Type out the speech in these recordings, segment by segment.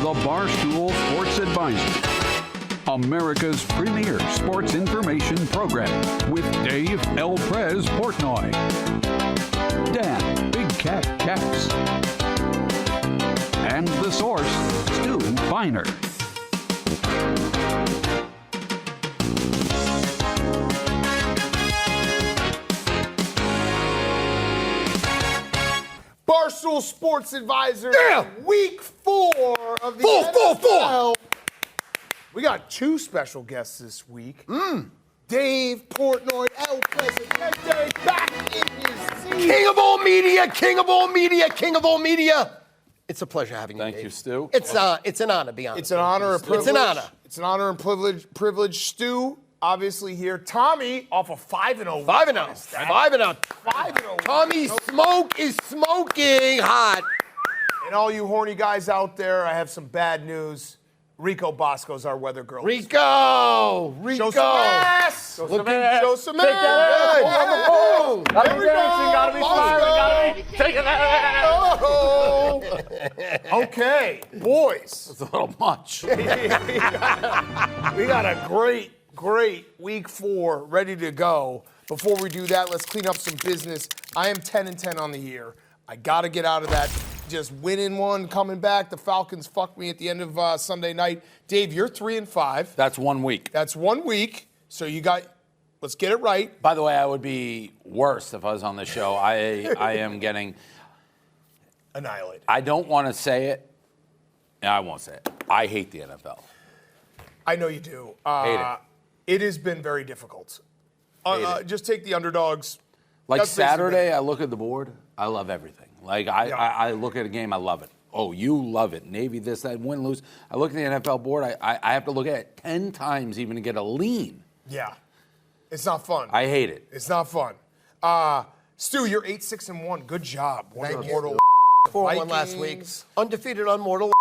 the Barstool Sports Advisor, America's premier sports information program, with Dave El Prez Portnoy, Dan Big Cat Katz, and the source, Stu Feiner. Barstool Sports Advisor, week 4 of the NFL. We got 2 special guests this week. Dave Portnoy, El Presidente, back in his seat. King of all media, king of all media, king of all media. It's a pleasure having you, Thank Dave. you, Stu. It's an honor, be honest. It's an honor and privilege. It's an honor. It's an honor and privilege. Stu, obviously here. Tommy, off of 5-0. 5-0. 5-0. 5-0. Tommy Smoke is smoking hot. And all you horny guys out there, I have some bad news. Rico Bosco's our weather girl. Rico. Show some ass. Show some Take that Good. ass. On the phone. Gotta be dancing, gotta be firing, gotta be taking that. Oh. Okay, boys. It's a little much. We got a great week 4 ready to go. Before we do that, let's clean up some business. I am 10-10 on the year. I got to get out of that. Just winning one, coming back. The Falcons fucked me at the end of Sunday night. Dave, you're 3-5. That's 1 week. That's 1 week. So let's get it right. By the way, I would be worse if I was on the show. I am getting Annihilated. I don't want to say it. I won't say it. I hate the NFL. I know you do. Hate it. It has been very difficult. Just take the underdogs. Like That's Saturday, I look at the board. I love everything. Like I look at a game, I love it. Oh, you love it. Navy, this, that, win, lose. I look at the NFL board. I have to look at it 10 times even to get a lean. Yeah. It's not fun. I hate it. It's not fun. Stu, you're 8-6-1. Good job. Thank you. Mortal 4-1 last week. Vikings. Undefeated on mortal.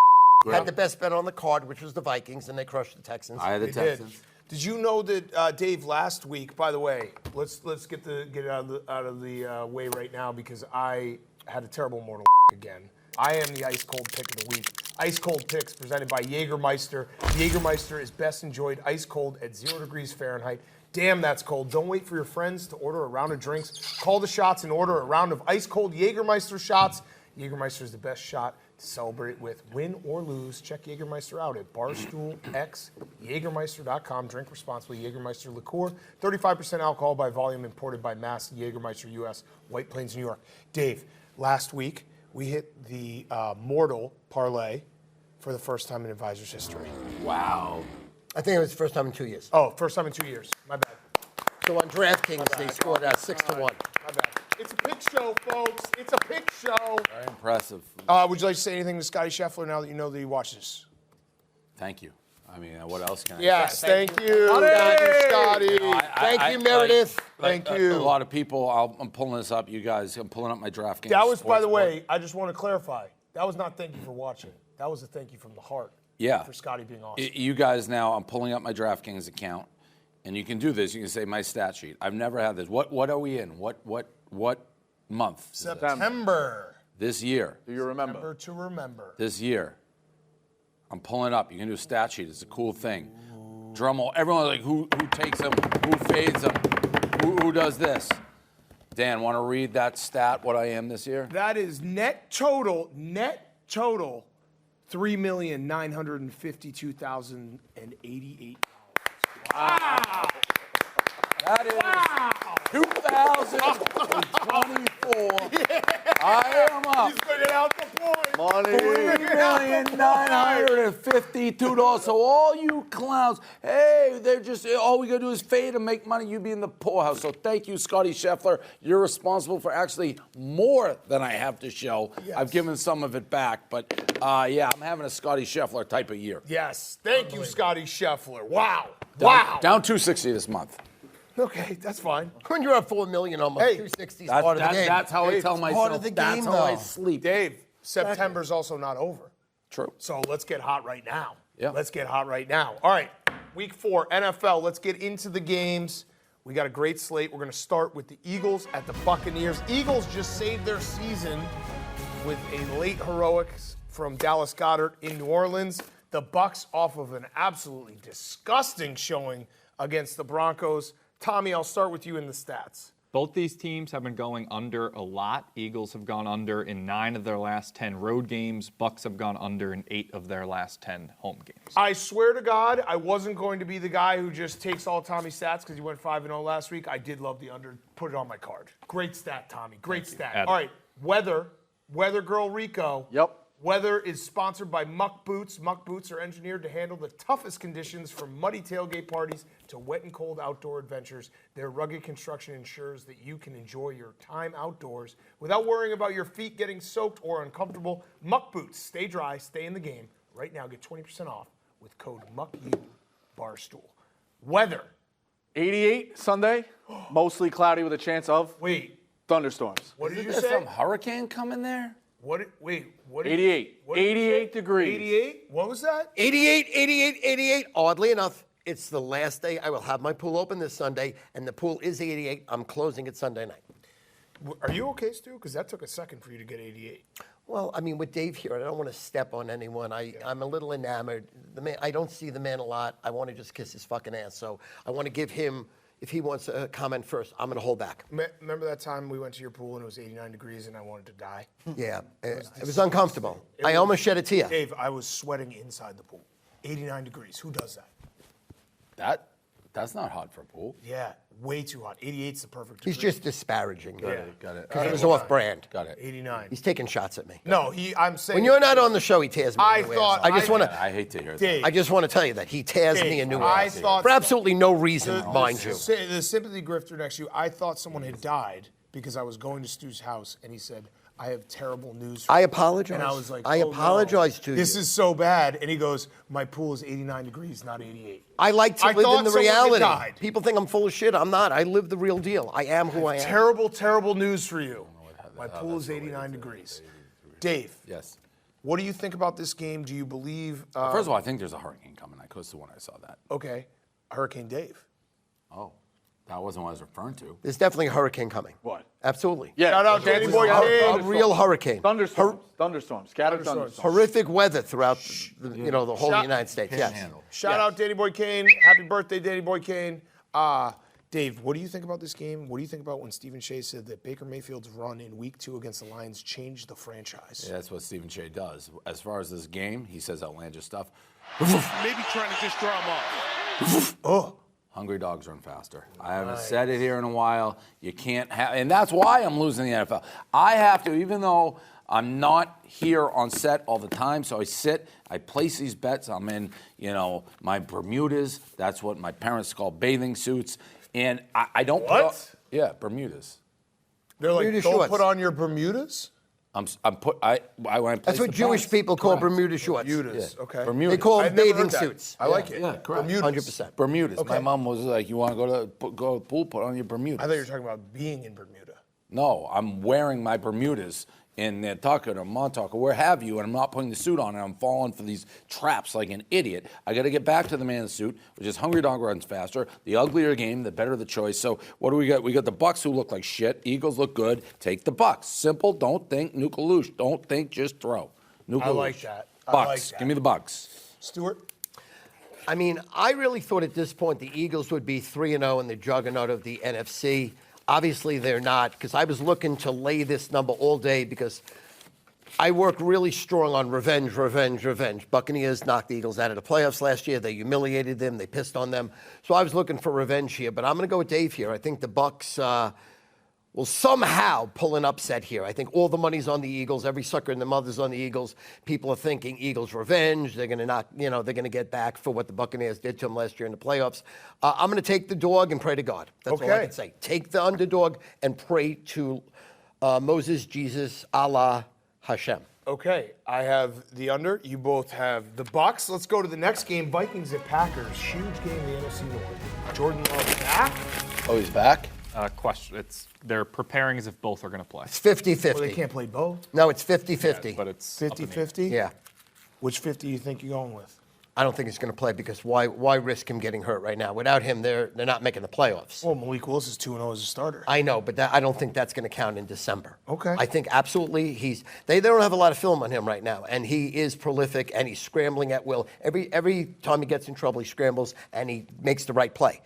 Had the best bet on the card, which was the Vikings, and they crushed the Texans. I had the They did. Texans. Did you know that Dave last week? By the way, let's get it out of the way right now because I had a terrible mortal again. I am the ice cold pick of the week. Ice cold picks presented by Jägermeister. Jägermeister is best enjoyed ice cold at 0 degrees Fahrenheit. Damn, that's cold. Don't wait for your friends to order a round of drinks. Call the shots and order a round of ice cold Jägermeister shots. Jägermeister is the best shot to celebrate with. Win or lose, check Jägermeister out at BarstoolXJägermeister.com. Drink responsibly. Jägermeister liqueur, 35% alcohol by volume, imported by Mass Jägermeister US, White Plains, New York. Dave, last week we hit the mortal parlay for the first time in Advisor's history. Wow. I think it was the first time in 2 years. Oh, first time in 2 years. My bad. So on Draftkings, they scored 6-1. My bad. It's a pick show, folks. It's a pick show. Very impressive. Would you like to say anything to Scotty Scheffler now that you know that he watches? Thank you. I mean, what else can I Yes, say? thank you. Thank you, Scotty. Thank you, Meredith. Thank A you. lot of people, I'm pulling this up, you guys. I'm pulling up my Draftkings. That was, by the Sportsbook. way, I just want to clarify. That was not thank you for watching. That was a thank you from the heart. Yeah. For Scotty being awesome. You guys now, I'm pulling up my DraftKings account, and you can do this. You can say my stat sheet. I've never had this. What are we in? What month? is this? September. This year. Do you remember? September to remember. This year. I'm pulling up. You can do a stat sheet. It's a cool thing. Drum roll. Everyone's like, who takes them? Who fades them? Who does this? Dan, want to read that stat, what I am this year? That is net total, $3,952,088. Wow. That is 2024. I am up. He's putting out the point. $3,952,000. So all you clowns, hey, they're just, all we gotta do is fade and make money. You be in the poorhouse. So thank you, Scotty Scheffler. You're responsible for actually more than I have to show. Yes. I've given some of it back, but yeah, I'm having a Scotty Scheffler type of year. Yes. Thank you, Scotty Scheffler. Wow. Down 260 this month. Okay, that's fine. When you're at $4 million, almost Hey, 260 is part of the game. That's how I tell It's myself. part of the That's game, how I though. sleep. Dave, September's also not over. True. So let's get hot right now. Yeah. Let's get hot right now. All right, week 4, NFL. Let's get into the games. We got a great slate. We're going to start with the Eagles at the Buccaneers. Eagles just saved their season with a late heroics from Dallas Goedert in New Orleans. The Bucs off of an absolutely disgusting showing against the Broncos. Tommy, I'll start with you in the stats. Both these teams have been going under a lot. Eagles have gone under in 9 of their last 10 road games. Bucs have gone under in 8 of their last 10 home games. I swear to God, I wasn't going to be the guy who just takes all Tommy's stats because he went 5-0 last week. I did love the under. Put it on my card. Great stat, Tommy. Great stat. All right, Weather Girl Rico. Yep. Weather is sponsored by Muck Boots. Muck Boots are engineered to handle the toughest conditions from muddy tailgate parties to wet and cold outdoor adventures. Their rugged construction ensures that you can enjoy your time outdoors without worrying about your feet getting soaked or uncomfortable. Muck Boots, stay dry, stay in the game. Right now, get 20% off with code MUCKU, Weather. 88 Sunday, mostly cloudy with a chance of thunderstorms. What did you There's say? some hurricane coming there? What? 88. 88 degrees. 88? What was that? 88. Oddly enough, it's the last day I will have my pool open this Sunday, and the pool is 88. I'm closing it Sunday night. Are you okay, Stu? Because that took a second for you to get 88. Well, I mean, with Dave here, I don't want to step on anyone. I'm a little enamored. The man, I don't see the man a lot. I want to just kiss his fucking ass. So I want to give him, if he wants to comment first, I'm going to hold back. Remember that time we went to your pool and it was 89 degrees and I wanted to die? Yeah, it was uncomfortable. I almost shed a tear. Dave, I was sweating inside the pool. 89 degrees. Who does that? That's not hot for a pool. Yeah, way too hot. 88's the perfect He's degree. just disparaging. Got it. Because it was off-brand. Got it. 89. He's taking shots at me. No, I'm saying... When you're not on the show, he tears me I a new thought- ass. I just want to... I hate to hear Dave, that. I just want to tell you that he tears me a new I ass. thought- For absolutely no reason, mind you. The sympathy grifter next to you, I thought someone had died because I was going to Stu's house and he said, I have terrible news for you. I apologize. And I was like, I oh, apologize no. to you. This is so bad. And he goes, my pool is 89 degrees, not 88. I like to I live thought in the someone had reality. died. People think I'm full of shit. I'm not. I live the real deal. I am who I am. Terrible news for you. My pool is 89 degrees. Dave. Yes. What do you think about this game? Do you believe... First of all, I think there's a hurricane coming. I could have when I saw that. Okay. Hurricane Dave. Oh, that wasn't what I was referring to. There's definitely a hurricane coming. What? Absolutely. Yeah. Shout out Danny Boy A Kane. real hurricane. Thunderstorms. Scattered thunderstorms. Horrific weather throughout the whole Shut- United States. Yes. Shout out Danny Boy Kane. Happy birthday, Danny Boy Kane. Dave, what do you think about this game? What do you think about when Stephen Shea said that Baker Mayfield's run in Week 2 against the Lions changed the franchise? Yeah, that's what Stephen Shea does. As far as this game, he says outlandish stuff. Maybe trying to just draw him off. Hungry dogs run faster. I haven't said it here in a while. You can't have, and that's why I'm losing the NFL. I have to, even though I'm not here on set all the time, so I sit, I place these bets. I'm in, my Bermudas. That's what my parents call bathing suits. And I don't What? Yeah, Bermudas. They're like, Bermuda don't shorts. put on your Bermudas? When I place That's what the Jewish bets. people call Bermuda shorts. Bermudas, okay. Bermudas. They call I've them never bathing heard that. suits. I like it. Yeah, correct. Bermudas. 100%. Bermudas. Okay. My mom was like, you want to go to the pool, put on your Bermudas. I thought you were talking about being in Bermuda. No, I'm wearing my Bermudas in Nantucket or Montauk or where have you, and I'm not putting the suit on, and I'm falling for these traps like an idiot. I got to get back to the man in the suit, which is hungry dog runs faster. The uglier game, the better the choice. So what do we got? We got the Bucs who look like shit. Eagles look good. Take the Bucs. Simple. Don't think Nukaloosh. Don't think just throw. Nukaloosh. I like that. I Bucs. like that. Give me the Bucs. Stuart? I mean, I really thought at this point the Eagles would be 3-0 in the juggernaut of the NFC. Obviously, they're not, because I was looking to lay this number all day because I work really strong on revenge. Buccaneers knocked the Eagles out of the playoffs last year. They humiliated them. They pissed on them. So I was looking for revenge here, but I'm going to go with Dave here. I think the Bucs will somehow pull an upset here. I think all the money's on the Eagles. Every sucker and the mother's on the Eagles. People are thinking Eagles revenge. They're going to knock, they're going to get back for what the Buccaneers did to them last year in the playoffs. I'm going to take the dog and pray to God. That's all I Okay. can say. Take the underdog and pray to Moses, Jesus, Allah, Hashem. Okay, I have the under. You both have the Bucs. Let's go to the next game. Vikings at Packers. Huge game in the NFC North. Jordan Love back. Oh, he's back? Question. They're preparing as if both are going to play. It's 50-50. Well, they can't play both. No, it's 50-50. But it's up in the air. 50-50? Yeah. Which 50 you think you're going with? I don't think he's going to play because why risk him getting hurt right now? Without him, they're not making the playoffs. Well, Malik Willis is 2-0 as a starter. I know, but I don't think that's going to count in December. Okay. I think absolutely they don't have a lot of film on him right now, and he is prolific and he's scrambling at will. Every time he gets in trouble, he scrambles and he makes the right play.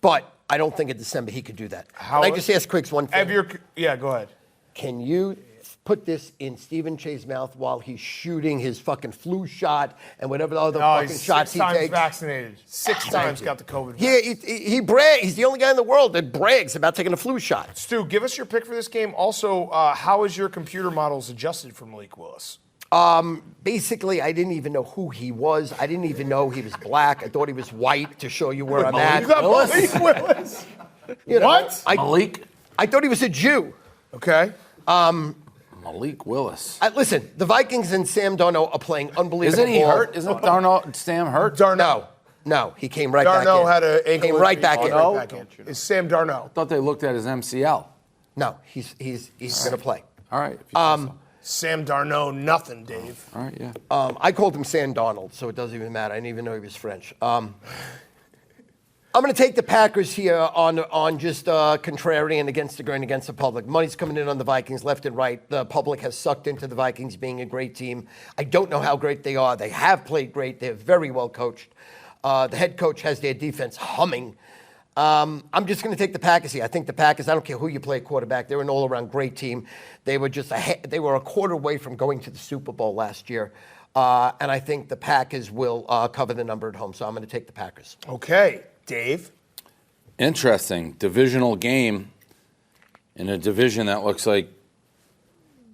But I don't think in December he could do that. Can I just ask Quiggs one thing? Yeah, go ahead. Can you put this in Stephen Che's mouth while he's shooting his fucking flu shot and whatever the other fucking shots he takes? 6 times vaccinated. 6 times got the COVID Yeah, he brags. He's the only guy in the world that brags about taking a flu shot. Stu, give us your pick for this game. Also, how is your computer models adjusted for Malik Willis? Basically, I didn't even know who he was. I didn't even know he was black. I thought he was white to show you where I'm at. You got Malik Willis. You know, What? Malik? I thought he was a Jew. Okay. Malik Willis. Listen, the Vikings and Sam Darnold are playing unbelievable Isn't he ball. hurt? Isn't Sam hurt? No, he came right back in. Darno had an ankle Came right back injury. in. Is Sam Darno. I thought they looked at his MCL. No, he's going to play. All right. if you say so. Sam Darno, nothing, Dave. All right, yeah. I called him Sam Darnold, so it doesn't even matter. I didn't even know he was French. I'm going to take the Packers here on just contrarian against the grain against the public. Money's coming in on the Vikings left and right. The public has sucked into the Vikings being a great team. I don't know how great they are. They have played great. They're very well coached. The head coach has their defense humming. I'm just going to take the Packers here. I think the Packers, I don't care who you play quarterback, they're an all-around great team. They were they were a quarter away from going to the Super Bowl last year. And I think the Packers will cover the number at home. So I'm going to take the Packers. Okay. Dave? Interesting. Divisional game in a division that looks like,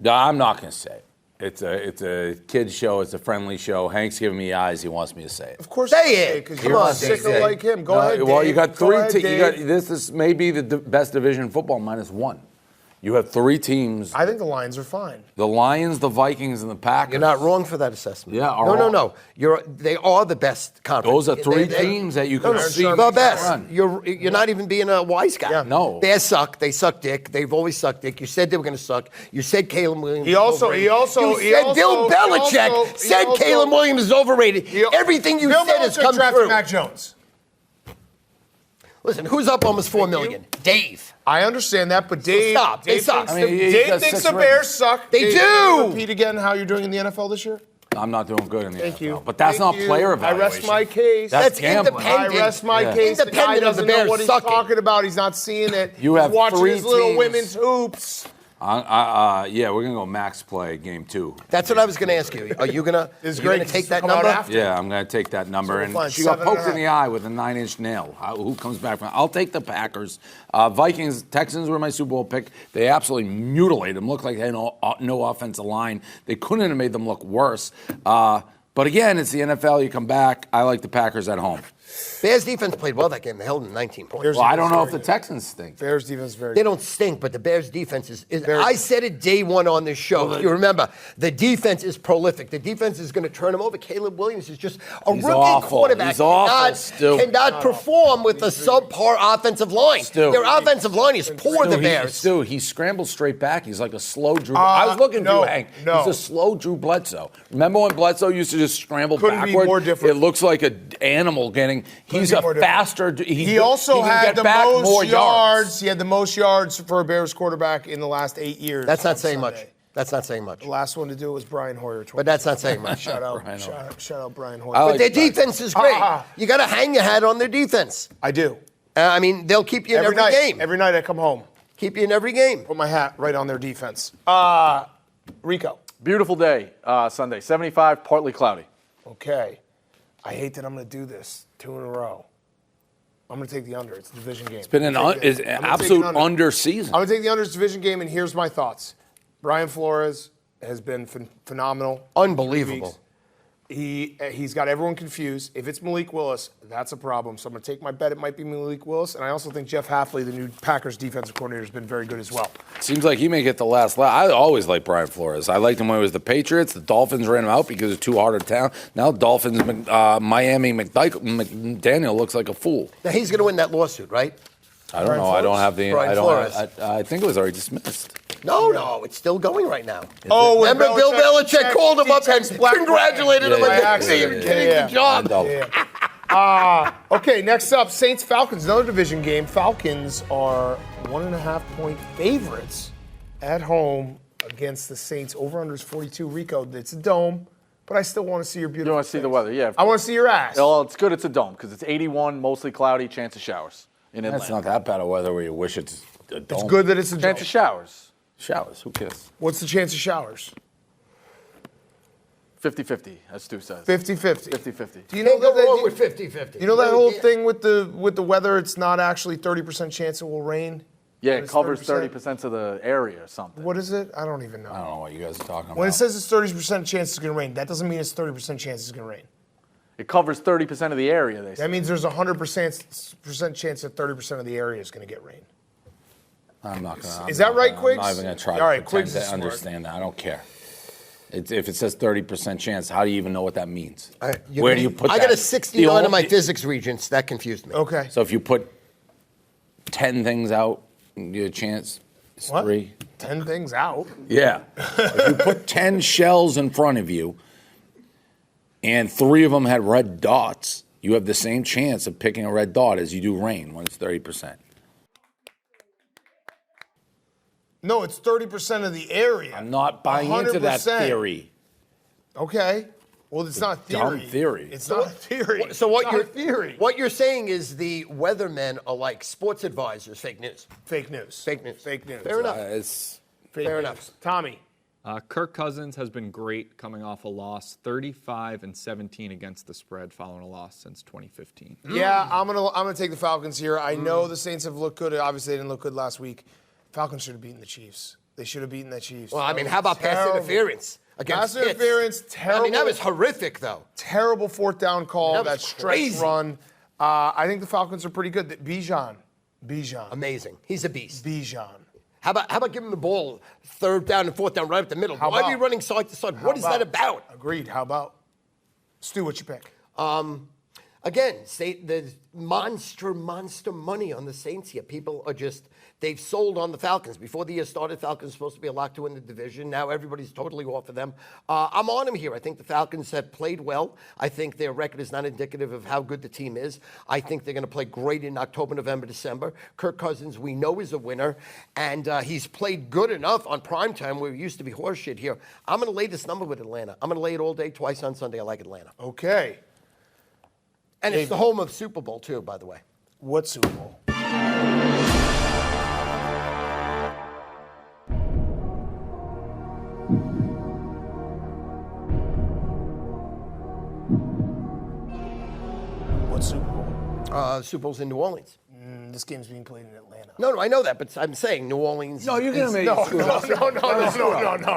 I'm not going to say it. It's a kid's show. It's a friendly show. Hank's giving me eyes. He wants me to say it. Of course, Say it. because Come you're on, sick Dave. like him. Go ahead, Dave. Well, you got Go three ahead, teams. Dave. This is maybe the best division in football -1. You have 3 teams. I think the Lions are fine. The Lions, the Vikings, and the Packers. You're not wrong for that assessment. Yeah, No. They are the best conference. Those are 3 teams that you can see. The best. run. You're not even being a wise guy. Yeah. No. Bears suck. They suck dick. They've always sucked dick. You said they were going to suck. You said Caleb Williams He is also- overrated. he also- You he said also- Bill he Belichick also- he said also- Caleb Williams is overrated. Everything you Bill said has Belichick come drafted true. Mac Jones. Listen, who's up almost $4 million? Dave. I understand that, but Dave. stop. They Dave suck. thinks I the- mean, he's Dave got thinks 6 the Bears rings. suck. They Dave, do. can you repeat again how you're doing in the NFL this year? I'm not doing good in the Thank NFL. you. But that's Thank not you. player I evaluation. rest my case. That's gambling. I independent. rest my Yeah. case. The guy Independent of the doesn't know Bears what he's sucking. talking about. He's not seeing it. You He's have watching 3 his little teams. women's hoops. Yeah, we're going to go max play game 2. That's what I was going to ask you. Are you going It's to great take that come out number? after. Yeah, I'm going to take that number. we'll And find she got 7.5. poked in the eye with a 9-inch nail. Who comes back from? I'll take the Packers. Vikings, Texans were my Super Bowl pick. They absolutely mutilated them. Looked like they had no offensive line. They couldn't have made them look worse. But again, it's the NFL. You come back. I like the Packers at home. Bears defense played well that game. They held them 19 points. Well, I don't know if the Texans stink. Bears defense is very They good. don't stink, but the Bears defense is I said it day one on this show. If you remember, the defense is prolific. The defense is going to turn them over. Caleb Williams is just a He's rookie awful. quarterback. He's awful, Stu. Cannot perform with a subpar offensive line. Stu. Their offensive line is poor, the Bears. He scrambles straight back. He's like a slow Drew. I was looking no, for you, Hank. no. He's a slow Drew Bledsoe. Remember when Bledsoe used to just scramble Couldn't be backward? more different. It looks like an animal getting. He's be a more different. faster. He also he can had get the back more most yards. He had the most yards for a Bears quarterback in the last 8 years. That's not on saying Sunday. much. That's not saying much. The last one to do it was Brian Hoyer. But that's not saying much. Shout out, Brian Hoyer. shout out Brian Hoyer. I like But their that. defense is great. You got to hang your hat on their defense. I do. I mean, they'll keep you in every night. game. Every night I come home, Keep you in every game. put my hat right on their defense. Rico. Beautiful day, Sunday. 75, partly cloudy. Okay. I hate that I'm going to do this 2 in a row. I'm going to take the under. It's a division game. It's been an absolute under season. I'm going to take the under. It's a division game, and here's my thoughts. Brian Flores has been phenomenal. Unbelievable. He's got everyone confused. If it's Malik Willis, that's a problem. So I'm going to take my bet. It might be Malik Willis. And I also think Jeff Hafley, the new Packers defensive coordinator, has been very good as well. Seems like he may get the last laugh. I always liked Brian Flores. I liked him when he was the Patriots. The Dolphins ran him out because it's too hard a town. Now Dolphins, Miami, McDaniel looks like a fool. Now, he's going to win that lawsuit, right? I don't Brian know. I don't Flores? have the. Brian I don't. Flores. I think it was already dismissed. No, it's still going right now. Oh, when remember Bill Belichick called him up and congratulated him on getting the job. Okay, next up, Saints-Falcons, another division game. Falcons are 1.5-point favorites at home against the Saints. Over-under is 42. Rico, it's a dome, but I still want to see your beautiful You want to see the face. weather, yeah. I want to see your ass. Well, it's good it's a dome because it's 81, mostly cloudy, chance of showers in Atlanta. That's not that bad of weather where you wish it's a dome. It's good that it's a dome. Chance of showers. Showers, who cares? What's the chance of showers? 50-50, as Stu says. 50-50. 50-50. Do you Can't know go wrong that? with 50-50. You know that Really whole can't. thing with the weather? It's not actually 30% chance it will rain. Yeah, But it it's covers 30% of the area or something. What is it? I don't even know. I don't know what you guys are talking about. When it says it's 30% chance it's going to rain, that doesn't mean it's 30% chance it's going to rain. It covers 30% of the area, they say. That means there's a 100% chance that 30% of the area is going to get rain. I'm not gonna. Is that right, I'm Quiggs? not even gonna try All right, to pretend Quiggs to is smart. understand that. I don't care. If it says 30% chance, how do you even know what that means? You're Where gonna- do you put I that? got a 69 on my The- physics regents. That confused me. Okay. So if you put 10 things out, you get a chance. It's What? 3. 10 things out. Yeah. If you put 10 shells in front of you, and 3 of them had red dots, you have the same chance of picking a red dot as you do rain when it's 30%. No, it's 30% of the area. I'm not buying into that 100%. theory. Okay. Well, it's not theory. dumb theory. It's not a theory. So what It's you're not a theory? what you're saying is the weathermen are like sports advisors. Fake news. Fake news. Fake news. Fake news. Fair enough. It's Fake Fair news. enough. Tommy. Kirk Cousins has been great coming off a loss, 35-17 against the spread following a loss since 2015. Yeah, I'm gonna take the Falcons here. I know the Saints have looked good. Obviously, they didn't look good last week. Falcons should have beaten the Chiefs. They should have beaten the Chiefs. Well, I mean, how about pass Terrible. interference against Pass Pitts? interference, terrible. I mean, that was horrific, though. Terrible fourth down call. That was That stretch crazy. run. I think the Falcons are pretty good. Bijan. Amazing. He's a beast. Bijan. How about giving the ball third down and fourth down right up the middle? How Why are you about- running side to side? What is that about? Agreed. How about? Stu, what you pick? Again, the monster money on the Saints here. People are just, they've sold on the Falcons. Before the year started, Falcons supposed to be a lock to win the division. Now everybody's totally off of them. I'm on them here. I think the Falcons have played well. I think their record is not indicative of how good the team is. I think they're going to play great in October, November, December. Kirk Cousins, we know, is a winner. And he's played good enough on primetime where it used to be horseshit here. I'm going to lay this number with Atlanta. I'm going to lay it all day, twice on Sunday. I like Atlanta. Okay. And it's the home of Super Bowl, too, by the way. What Super Bowl? What Super Bowl? Super Bowl's in New Orleans. This game's being played in Atlanta. No, I know that, but I'm saying New Orleans. No, you're gonna make No, it screw no, up.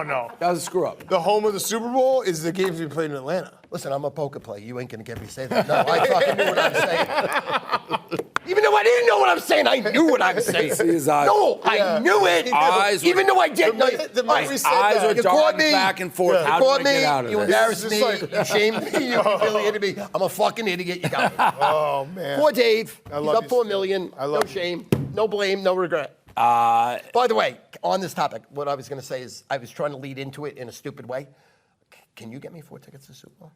no. That was a screw up. The home of the Super Bowl is the games being played in Atlanta. Listen, I'm a poker player. You ain't gonna get me to say that. No, I fucking knew what I'm saying. Even though I didn't know what I'm saying, I knew what I was saying. See his eyes. No, I knew it. Eyes Even were- though I didn't know. The minute we said Eyes that, are You caught darting me. back and forth. You How do I caught me. get out of You this? embarrassed It's me. just like- You shamed me. You humiliated me. I'm a fucking idiot. You got me. Oh, man. Poor Dave. I He's love up you, $4 Stu. million. I love No you. shame. No blame. No regret. By the way, on this topic, what I was going to say is I was trying to lead into it in a stupid way. Can you get me 4 tickets to Super Bowl?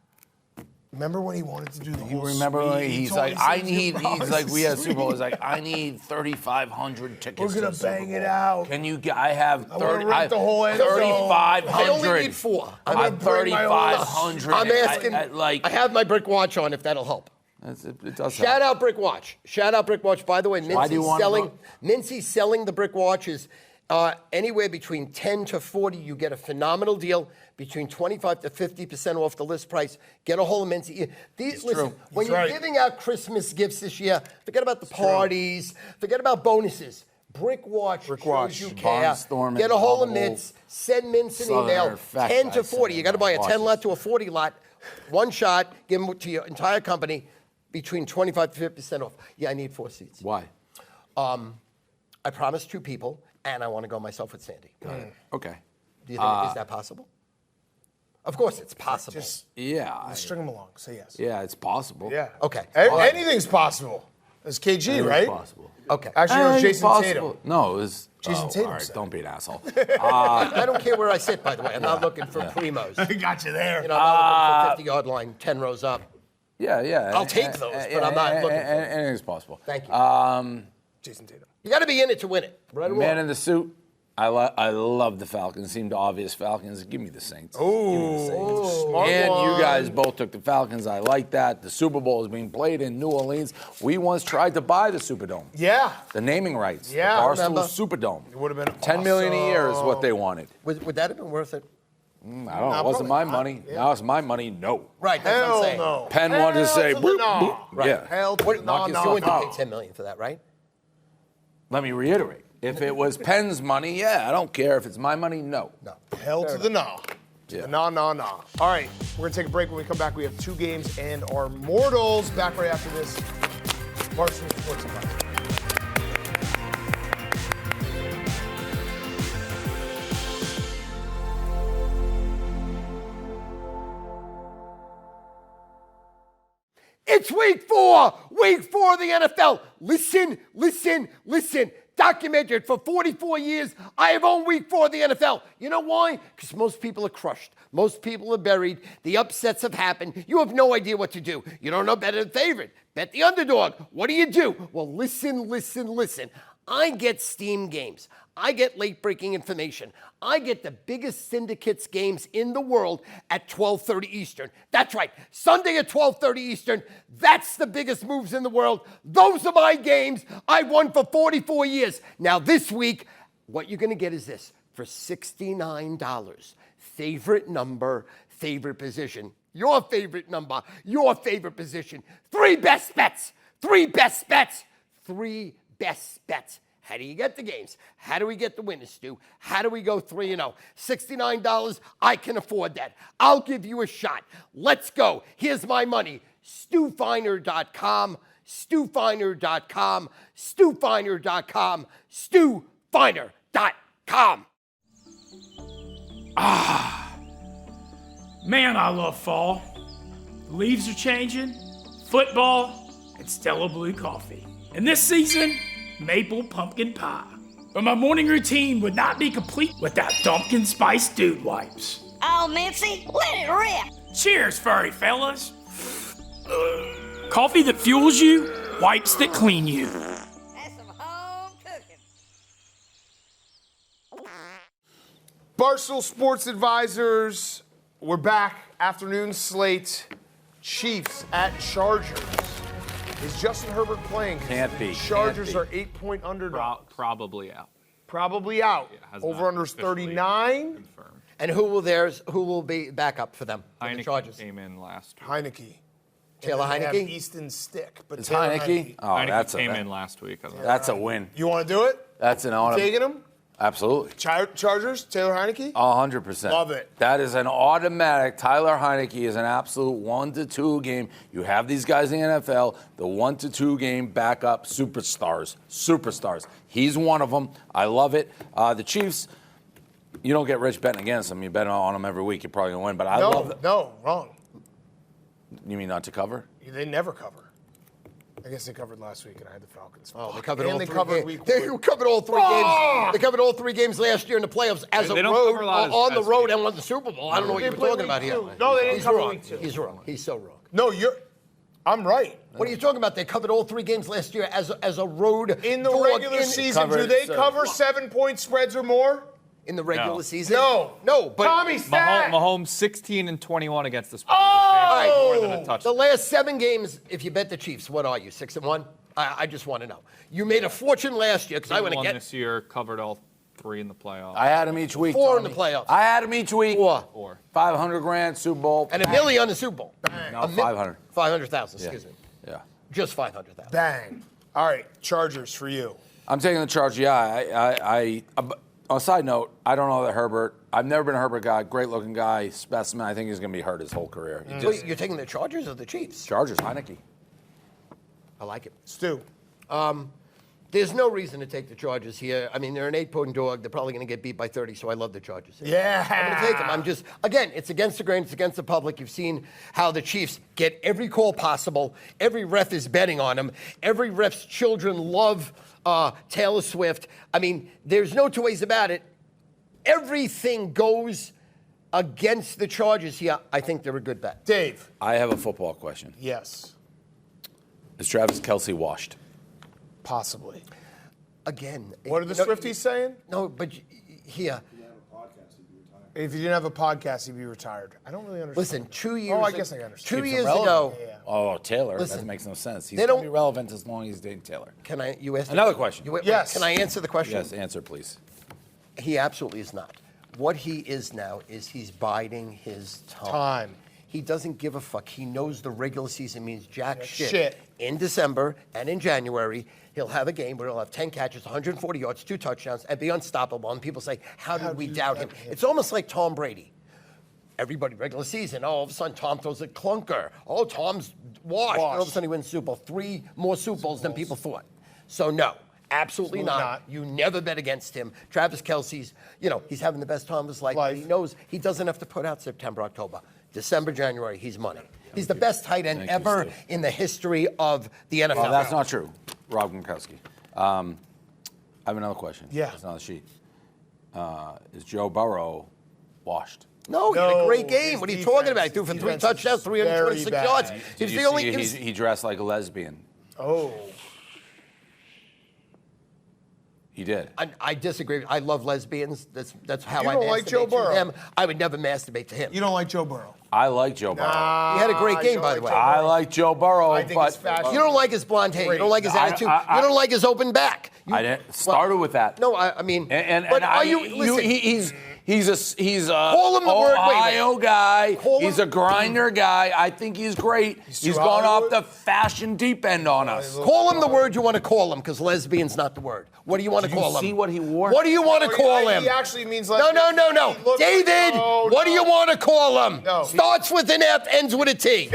Remember when he wanted to do the whole Remember, suite? He he's told like, me, I "Says need. you He's like, we had promised Super Bowl. me." He's like, I need 3,500 tickets. We're to gonna the Super bang it Bowl. out. Can you get? I have wanna 30. rent the whole end zone. 3,500. I only need 4. I'm gonna I'm bring my own- 3,500. I'm asking. like, I have my brick watch on if that'll help. it does. Shout out Brick Watch. Shout out Brick Watch. By the way, Why do you want to Mincy's selling the Brick Watches anywhere between 10 to 40. You get a phenomenal deal. Between 25 to 50% off the list price. Get a hold of Mincy. Listen, true. when He's you're right. giving out Christmas gifts this year, forget about the parties. Forget about bonuses. Brick Watch shows Watch. you care. Barnstorming, Get a hold of all the Mintz. Send Mintz an Southern email. effect 10 I to 40. send You got to buy a my 10 lot watches. to a 40 lot. One shot. Give them to your entire company. Between 25 to 50% off. Yeah, I need 4 seats. Why? I promised 2 people, and I want to go myself with Sandy. Okay. Do you think is that possible? Of course, it's possible. Just Yeah. string them along. Say yes. Yeah, it's possible. Yeah. Okay. A- All right. Anything's possible. It's KG, It was right? possible. Okay. Actually, it was Jason Possible. Tatum. No, it was Jason Tatum All right, said don't be an asshole. I don't care where I sit, by the way. I'm not looking for primos. I got you there. You know, I'm not looking for 50-yard line, 10 rows up. Yeah. I'll take those, but I'm not looking for them. Anything's possible. Thank you. Jason Tatum. You got to be in it to win it. Right or Man wrong? in the suit. I love the Falcons. Seemed obvious Falcons. Give me the Saints. Give me the Saints. Smart And one. you guys both took the Falcons. I like that. The Super Bowl is being played in New Orleans. We once tried to buy the Superdome. Yeah. The naming rights. Yeah, The I Barstool remember. Superdome. It would have been $10 million a year is what they wanted. Would that have been worth it? I don't know. It wasn't probably my not. money. Yeah. Now it's my money. No. Right, that's what I'm Hell saying. no. Penn wanted to say, Hell to boop, the no. boop. Right. Yeah. Hell to What, the no, you no, wouldn't no. pay $10 million for that, right? Let me reiterate. If it was Penn's money, yeah, I don't care. If it's my money, no. No. Hell to the no. Yeah. The no. All right, we're going to take a break. When we come back, we have 2 games and our mortals. Back right after this. Barstool Sports Advice. It's week 4 of the NFL. Listen. Documented for 44 years, I have owned week 4 of the NFL. You know why? Because most people are crushed. Most people are buried. The upsets have happened. You have no idea what to do. You don't know better than favorite. Bet the underdog. What do? Well, listen. I get Steam games. I get late-breaking information. I get the biggest syndicates games in the world at 12:30 Eastern. That's right, Sunday at 12:30 Eastern. That's the biggest moves in the world. Those are my games. I've won for 44 years. Now this week, what you're going to get is this. For $69, favorite number, favorite position. Your favorite number, your favorite position. 3 best bets. 3 best bets. 3 best bets. How do you get the games? How do we get the winners, Stu? How do we go 3-0? $69, I can afford that. I'll give you a shot. Let's go. Here's my money. StuFiner.com, StuFiner.com, StuFiner.com, StuFiner.com. Man, I love fall. The leaves are changing, football, and Stella Blue coffee. And this season, maple pumpkin pie. But my morning routine would not be complete without Dumpkin Spice Dude Wipes. Oh, Mincy, let it rip. Cheers, furry fellas. Coffee that fuels you, wipes that clean you. That's some home cooking. Barstool Sports Advisors. We're back. Afternoon slate. Chiefs at Chargers. Is Justin Herbert playing? Can't be. Chargers Can't are 8-point underdogs. Probably out. Probably out. Has not Over under officially 39. Confirmed. And who will be back up for them? For the Heineke Chargers. came in last week. Heineke. Taylor And they have Heineke? Easton Stick. But It's Taylor Heineke. Oh, Heineke came in last week. That's a win. You want to do it? That's an honor. Taking him? Absolutely. Chargers? Taylor Heineke? 100%. Love it. That is an automatic. Tyler Heineke is an absolute 1-2 game. You have these guys in the NFL, the 1-2 game backup superstars. He's one of them. I love it. The Chiefs, you don't get rich betting against them. You bet on them every week. You're probably going to win. But I love it. No, wrong. You mean not to cover? They never cover. I guess they covered last week, and I had the Falcons. Oh, they covered and all they 3 covered games. week They one. covered all 3 games. They covered all 3 games last year in the playoffs as They a don't road cover a lot on the as road games. and won the Super Bowl. I don't know what They you were played talking week about here. 2. No, they didn't He's cover wrong. week 2. He's wrong. He's so wrong. No, I'm right. What are you talking about? They covered all 3 games last year as a road In the dog regular in- season, do Covered they 7. cover 7-point spreads or more? In the regular No. season? No. No, but Tommy Stat. Mahomes 16-21 against the spread. Oh! More than a the touchdown. last 7 games, if you bet the Chiefs, what are you, 6-1? I just want to know. You made a fortune last year because I want to Won get this year, covered all 3 in the playoffs. I had him each week. 4 in the Tommy. playoffs. I had him each week. 4. 500 grand, Super Bowl. And $1 million on the Super Bowl. No, 500. 500,000, excuse me. Yeah. Just 500,000. Bang. All right, Chargers for you. I'm taking the Chargers. Yeah, on a side note, I don't know that Herbert. I've never been a Herbert guy. Great looking guy, specimen. I think he's going to be hurt his whole career. He just, Wait, you're taking the Chargers or the Chiefs? Chargers, Heineke. I like it. Stu. There's no reason to take the Chargers here. I mean, they're an 8-point dog. They're probably going to get beat by 30, so I love the Chargers here. Yeah. I'm going to take them. I'm just, again, it's against the grain. It's against the public. You've seen how the Chiefs get every call possible. Every ref is betting on them. Every ref's children love Taylor Swift. I mean, there's no two ways about it. Everything goes against the Chargers here. I think they're a good bet. Dave. I have a football question. Yes. Is Travis Kelce washed? Possibly. Again. What are the Swifties saying? No, but here. If he didn't have a podcast, he'd be retired. I don't really understand. Listen, 2 years. Oh, I guess I understand. 2 Keeps him years relevant. ago. Yeah. Oh, Taylor. Listen, that makes no sense. He's they going to don't- be relevant as long as he's dating Taylor. Can I? You asked Another question. Yes. Can I answer the question? Yes, answer, please. He absolutely is not. What he is now is he's biding his Time. He doesn't give a fuck. He knows the regular season means jack shit. shit. In December and in January, he'll have a game where he'll have 10 catches, 140 yards, 2 touchdowns, and be unstoppable. And people say, how did we doubt him? It's almost like Tom Brady. Everybody, regular season, all of a sudden Tom throws a clunker. Oh, Tom's washed. And all of a sudden he wins Super Bowl. 3 more Super Bowls than people thought. So no. Absolutely not. You never bet against him. Travis Kelce's, he's having the best time of his life. But he knows he doesn't have to put out September, October. December, January, he's money. He's the best tight end ever in the history of the NFL. Well, that's not true, Rob Gronkowski. I have another question. Yeah. It's on the sheet. Is Joe Burrow washed? No, he had a great game. his What are you defense- talking about? He threw for 3 defense touchdowns, is 326 very yards. bad. He's Did the you only. see he dressed like a lesbian? Oh. He did. I disagree. I love lesbians. That's how You I don't masturbate like Joe to Burrow? them. I would never masturbate to him. You don't like Joe Burrow? I like Joe Burrow. He had a great you game, don't by like the way. Joe I like Joe Burrow, I think but it's fashion. You don't like his blonde hair. You don't like his attitude. I- You don't like his open back. I didn't started with that. No, I mean, And but I, are you? Listen, he's a Call him the word- wait, wait. Ohio guy. Call He's him- a grinder guy. I think he's great. He's too gone off Hollywood? the fashion deep end on us. call him the word you want to call him, because lesbian's not the word. What do you want to Did you call him? see what he wore? What do you want to call him? He actually means No, like. no, no, no. He looks- David, No, what do you no. want to call him? No. Starts with an F, ends with a T.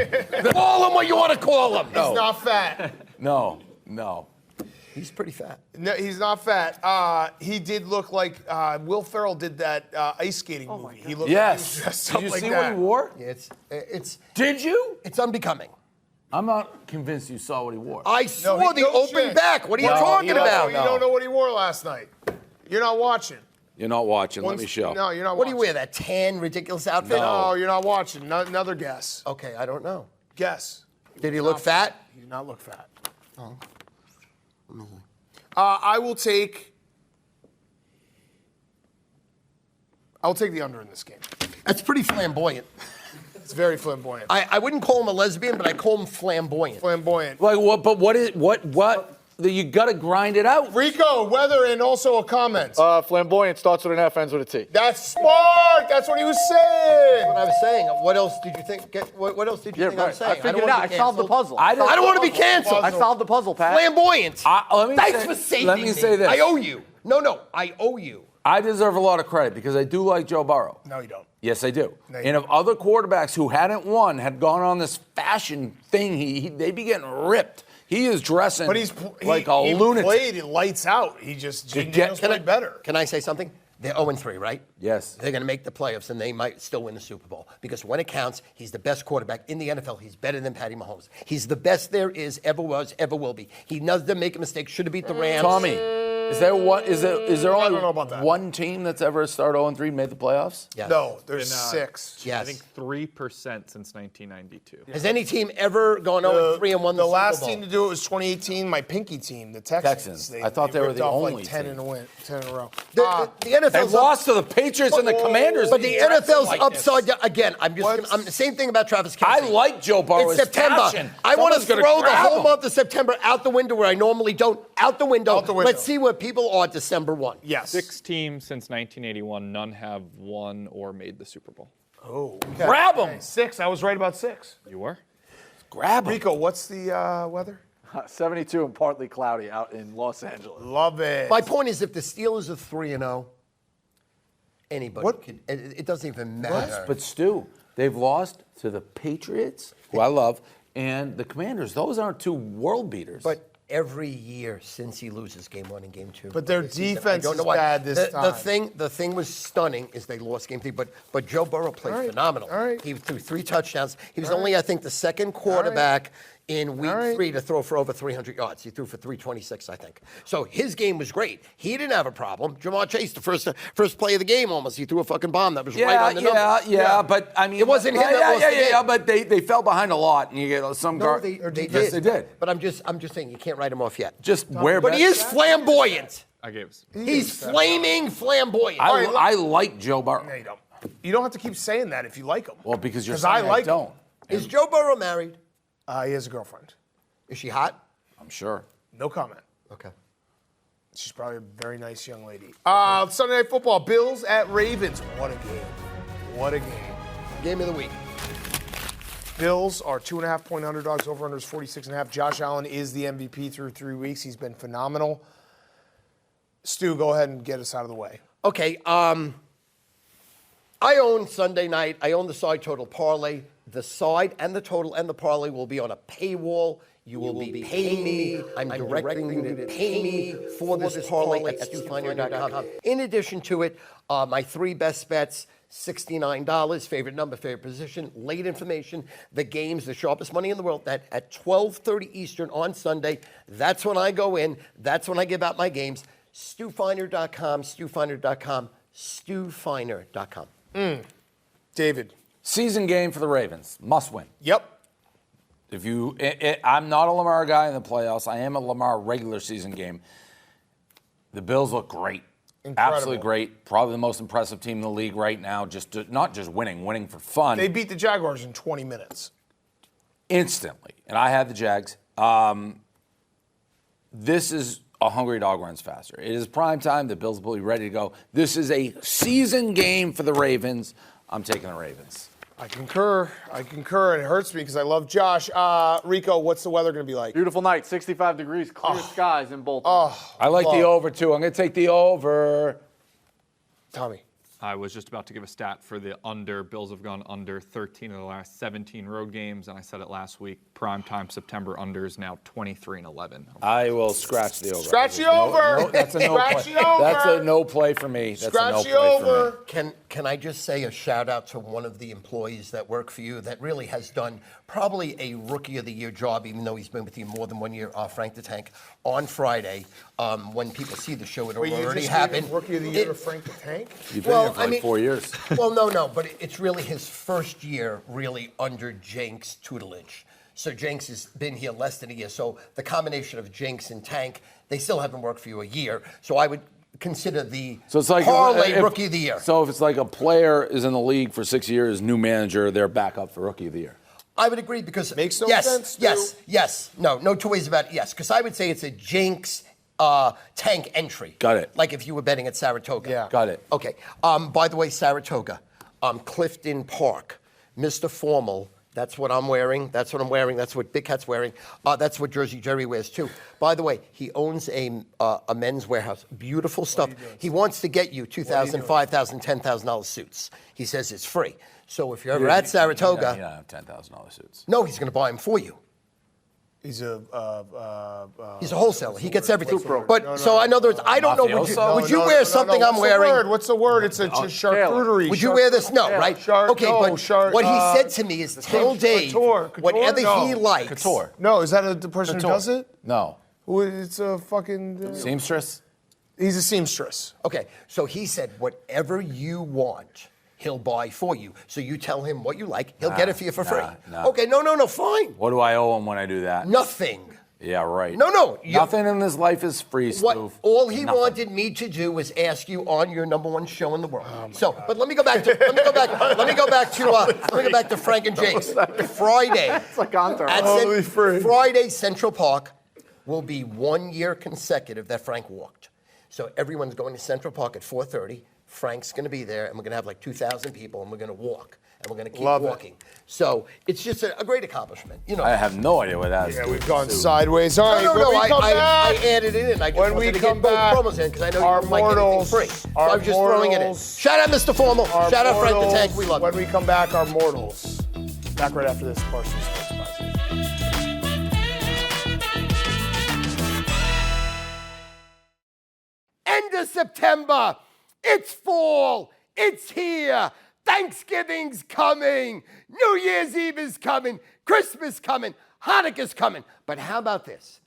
Call him what you want to call him. He's not fat. No. He's pretty fat. No, he's not fat. He did look like Will Ferrell did that ice skating movie. He looked like he was Yes. dressed Did up you like see that. what he wore? It's Did you? it's unbecoming. I'm not convinced you saw what he wore. I No, saw the open shit. back. What are you No, talking you don't know- about? You don't know what he wore last night. You're not watching. You're not watching. Let me show. No, you're not What do watching. you wear? That tan, ridiculous outfit? No, you're not watching. Another guess. Okay, I don't know. Guess. Did he look fat? He did not look fat. I will take. I'll take the under in this game. That's pretty flamboyant. It's very flamboyant. I wouldn't call him a lesbian, but I call him flamboyant. Flamboyant. Like what? But what? You got to grind it out. Rico, weather, and also a comment. Flamboyant starts with an F, ends with a T. That's smart. That's what he was saying. What I was saying. What else did you think? What else did you think I was saying? I figured don't it out. wanna I be solved the canceled. puzzle. I don't want to be canceled. I solved the puzzle, Pat. Flamboyant. Thanks say- for saving let me say this. I owe you. No, I owe you. I deserve a lot of credit because I do like Joe Burrow. No, you don't. Yes, I do. No, you And if other quarterbacks who hadn't won had gone on this fashion thing, they'd be getting ripped. He is dressing But like a lunatic. Played it lights out. He just played better. Can I say something? They're 0-3, right? Yes. They're going to make the playoffs, and they might still win the Super Bowl. Because when it counts, he's the best quarterback in the NFL. He's better than Patty Mahomes. He's the best there is, ever was, ever will be. He doesn't make a mistake. Should have beat the Rams. Tommy, is there don't only know about that. one team that's ever started 0-3 and made the playoffs? Yes. No, there's Been, 6. Yes. I think 3% since 1992. Has any team ever gone 0-3 and won the The Super last Bowl? team to do it was 2018. My pinky team, the Texans. Texans. I thought they were ripped the off only like 10 team. in a row. The They NFL's lost to the Patriots and the Commanders. But They the dressed NFL's like upside this. down. Again, I'm the same thing about Travis Kelce. I like Joe Burrow. It's His September. passion. I want to Someone's gonna throw the grab whole him. month of September out the window where I normally don't. Out the window. Out the window. Let's see where people are December 1. Yes. 6 teams since 1981, none have won or made the Super Bowl. Oh, Grab him. 6. I was right about 6. You were? Grab him. Rico, what's the weather? 72 and partly cloudy out in Los Angeles. Love it. My point is, if the Steelers are 3-0, anybody What? could. It doesn't even matter. But Stu, they've lost to the Patriots, who I love, and the Commanders. Those aren't two world beaters. But every year since he loses game 1 and game 2. But their this season. defense I don't know is why. bad this time. The thing was stunning is they lost game 3, but Joe Burrow played phenomenal. All right. He threw 3 touchdowns. He was only, I think, the second quarterback in week 3 to throw for over 300 yards. He threw for 326, I think. So his game was great. He didn't have a problem. Jamar Chase, the first play of the game almost, he threw a fucking bomb that was right on the number. Yeah, but I mean, It wasn't him that lost the game. but they fell behind a lot, and you get some No, guard. they did. Yes, they did. But I'm just saying you can't write him off yet. Just wear. But he is flamboyant. I gave. He's flaming flamboyant. I like Joe Burrow. No, you don't. You don't have to keep saying that if you like him. Well, because you're 'Cause saying I like him. don't. Is Joe Burrow married? He has a girlfriend. Is she hot? I'm sure. No comment. Okay. She's probably a very nice young lady. Sunday Night Football, Bills at Ravens. What a game. What a game. Game of the week. Bills are 2.5-point underdogs. Over-under is 46.5. Josh Allen is the MVP through 3 weeks. He's been phenomenal. Stu, go ahead and get us out of the way. Okay. I own Sunday night. I own the side total parlay. The side and the total and the parlay will be on a paywall. You will be paying me. I'm directing you to pay me for this parlay at StuFinder.com. In addition to it, my 3 best bets, $69, favorite number, favorite position, late information, the games, the sharpest money in the world, that at 12:30 Eastern on Sunday, that's when I go in. That's when I give out my games. StuFinder.com, StuFinder.com, StuFinder.com. David. Season game for the Ravens. Must win. Yep. If you, I'm not a Lamar guy in the playoffs. I am a Lamar regular season game. The Bills look great. Incredible. Absolutely great. Probably the most impressive team in the league right now. Not just winning for fun. They beat the Jaguars in 20 minutes. Instantly. And I had the Jags. This is a hungry dog runs faster. It is prime time. The Bills will be ready to go. This is a season game for the Ravens. I'm taking the Ravens. I concur. And it hurts me because I love Josh. Rico, what's the weather going to be like? Beautiful night, 65 degrees, clear skies in Baltimore. I like the over, too. I'm going to take the over. Tommy. I was just about to give a stat for the under. Bills have gone under 13 of the last 17 road games, and I said it last week. Primetime September under is now 23-11. I will scratch the over. Scratch the over. That's a no Scratch play. the over. That's a no play for me. That's Scratch a no the play over. For me. Can I just say a shout out to one of the employees that work for you that really has done probably a rookie of the year job, even though he's been with you more than 1 year, Frank the Tank. On Friday, when people see the show, it'll already happen. Rookie of the year to Frank the Tank? You've been here for like 4 years. Well, no, but it's really his first year really under Jenks' tutelage. So Jenks has been here less than a year. So the combination of Jenks and Tank, they still haven't worked for you a year. So I would consider the parlay rookie of the year. So if it's like a player is in the league for 6 years, new manager, they're back up for rookie of the year. I would agree because makes no sense. Stu. Yes. No 2 ways about it. Yes, because I would say it's a Jenks Tank entry. Got it. Like if you were betting at Saratoga. Yeah. Got it. Okay. By the way, Saratoga, Clifton Park, Mr. Formal. That's what I'm wearing. That's what I'm wearing. That's what Big Cat's wearing. That's what Jersey Jerry wears too. By the way, he owns a men's warehouse. Beautiful stuff. He wants to get you $2,000, $5,000, $10,000 suits. He says it's free. So if you're ever at Saratoga, You don't have $10,000 suits. no, he's going to buy them for you. He's a He's a wholesaler. He gets everything. But so in other words, I don't know. Would you wear something I'm wearing? What's the word? It's a charcuterie. Would you wear this? No, right? Okay, but what he said to me is tell Dave whatever he likes. Couture. No, is that the person who does it? No. It's a fucking... Seamstress? He's a seamstress. Okay, so he said whatever you want, he'll buy for you. So you tell him what you like, he'll get it for you for free. Nah. Okay, no, fine. What do I owe him when I do that? Nothing. Yeah, right. No. Nothing in this life is free, Stu. All he wanted me to do was ask you on your number 1 show in the world. But let me go back to Frank and Jake's. Friday. It's like Entourage. Friday, Central Park will be 1 year consecutive that Frank walked. So everyone's going to Central Park at 4:30. Frank's going to be there, and we're going to have like 2,000 people, and we're going to walk. And we're going to keep walking. So it's just a great accomplishment. You know. I have no idea what that is. Yeah, we've gone sideways. All right, No, when we come I back, added it in. I just when wanted we to come get both back, promos in because I know our you might get anything mortals, free. So our I was just throwing it in. mortals, Shout out Mr. Formal. Shout out Frank the Tank. We love When you. we come back, our mortals. Back right after this Barstool Sports Podcast. of September. It's fall. It's here. Thanksgiving's coming. New Year's Eve is coming. Christmas coming. Hanukkah's coming. But how about this?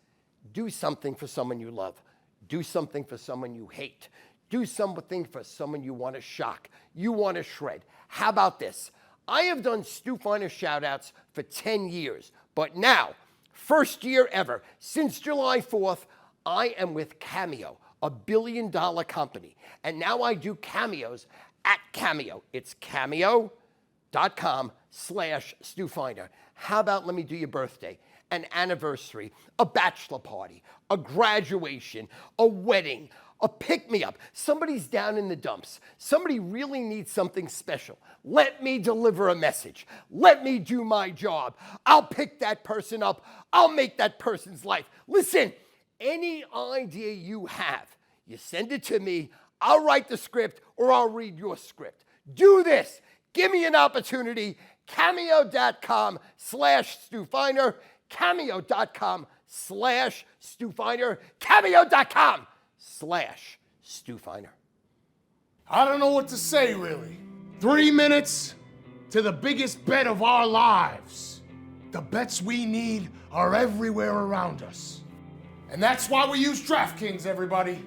Do something for someone you love. Do something for someone you hate. Do something for someone you want to shock. You want to shred. How about this? I have done Stu Feiner shout-outs for 10 years. But now, first year ever, since July 4th, I am with Cameo, a $1 billion company. And now I do cameos at Cameo. It's cameo.com/Stu Feiner. How about let me do your birthday, an anniversary, a bachelor party, a graduation, a wedding, a pick-me-up. Somebody's down in the dumps. Somebody really needs something special. Let me deliver a message. Let me do my job. I'll pick that person up. I'll make that person's life. Listen, any idea you have, you send it to me. I'll write the script or I'll read your script. Do this. Give me an opportunity. Cameo.com/Stu Feiner. Cameo.com/Stu Feiner. Cameo.com/Stu Feiner. I don't know what to say, really. 3 minutes to the biggest bet of our lives. The bets we need are everywhere around us. And that's why we use Draftkings, everybody.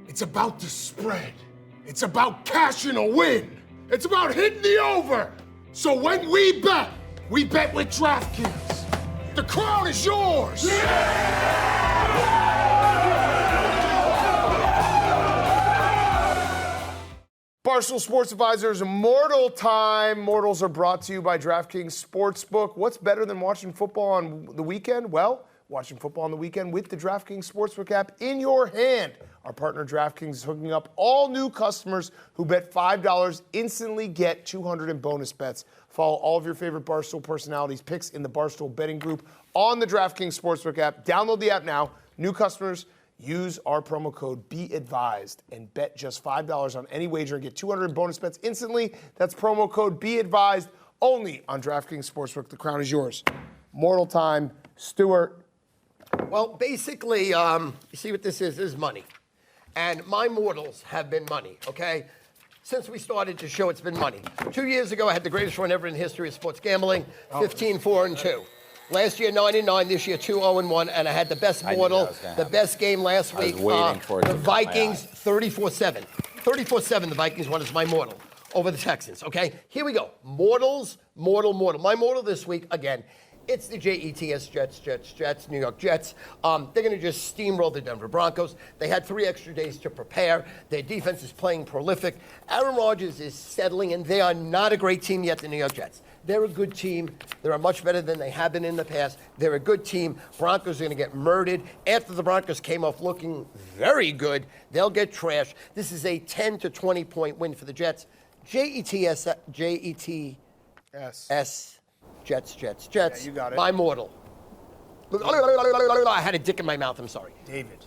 It's about the spread. It's about cashing a win. It's about hitting the over. So when we bet with Draftkings. The crown is yours. Barstool Sports Advisors, Mortal Time. Mortals are brought to you by Draftkings Sportsbook. What's better than watching football on the weekend? Well, watching football on the weekend with the Draftkings Sportsbook app in your hand. Our partner Draftkings is hooking up all new customers who bet $5 instantly get $200 in bonus bets. Follow all of your favorite Barstool personalities' picks in the Barstool betting group on the Draftkings Sportsbook app. Download the app now. New customers, use our promo code BEADVISED and bet just $5 on any wager and get $200 in bonus bets instantly. That's promo code BEADVISED only on Draftkings Sportsbook. The crown is yours. Mortal Time. Stuart. Well, basically, you see what this is? This is money. And my mortals have been money, okay? Since we started the show, it's been money. 2 years ago, I had the greatest run ever in the history of sports gambling, 15-4-2. Last year, 9-9. This year, 2-0-1. And I had the best mortal, the best game last week. The Vikings, 34-7. 34-7, the Vikings won as my mortal over the Texans, okay? Here we go. Mortals, mortal. My mortal this week, again, it's the Jets, New York Jets. They're going to just steamroll the Denver Broncos. They had 3 extra days to prepare. Their defense is playing prolific. Aaron Rodgers is settling, and they are not a great team yet, the New York Jets. They're a good team. They're much better than they have been in the past. They're a good team. Broncos are going to get murdered. After the Broncos came off looking very good, they'll get trashed. This is a 10 to 20-point win for the Jets. Jets. Jets. Yeah, you got it. My mortal. I had a dick in my mouth. I'm sorry. David.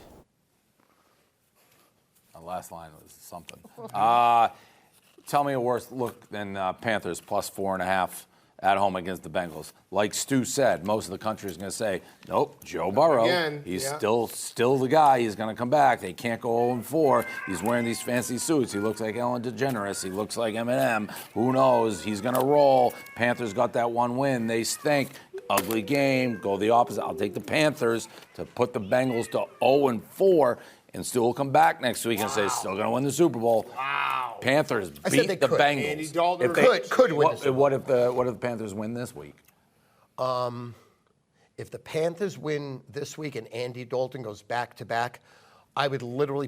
The last line was something. Tell me a worse look than Panthers plus 4.5 at home against the Bengals. Like Stu said, most of the country is going to say, nope, Joe Burrow, he's still the guy. He's going to come back. They can't go 0-4. He's wearing these fancy suits. He looks like Ellen DeGeneres. He looks like Eminem. Who knows? He's going to roll. Panthers got that one win. They stink. Ugly game. Go the opposite. I'll take the Panthers to put the Bengals to 0-4. And Stu will come back next week and say, still going to win the Super Bowl. Wow. Panthers beat the Bengals. Andy Dalton could win the Super Bowl. What if the Panthers win this week? If the Panthers win this week and Andy Dalton goes back-to-back, I would literally...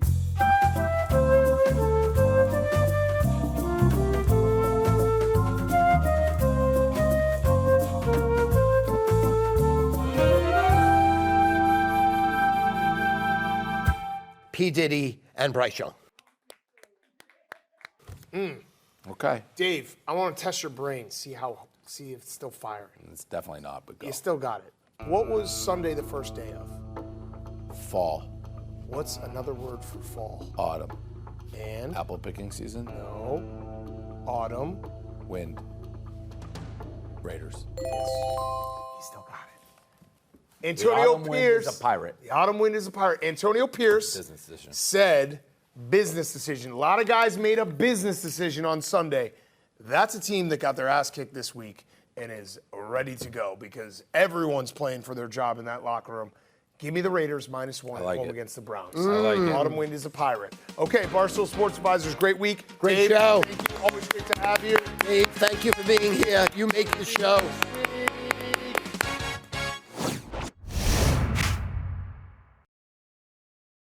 P. Diddy and Bryce Young. Okay. Dave, I want to test your brain, see if it's still firing. It's definitely not, but go. You still got it. What was Sunday the first day of? Fall. What's another word for fall? Autumn. And? Apple picking season? No. Autumn. Wind. Raiders. Yes. He still got it. The Antonio autumn Pierce. wind is a pirate. The autumn wind is a pirate. Antonio Pierce Business edition. said business decision. A lot of guys made a business decision on Sunday. That's a team that got their ass kicked this week and is ready to go because everyone's playing for their job in that locker room. Give me the Raiders -1 like home it. against the Browns. I like it. Autumn Wind is a pirate. Okay, Barstool Sports Advisors, great week. Great Dave, show. Thank you. Always great to have you. Dave, thank you for being here. You make the show.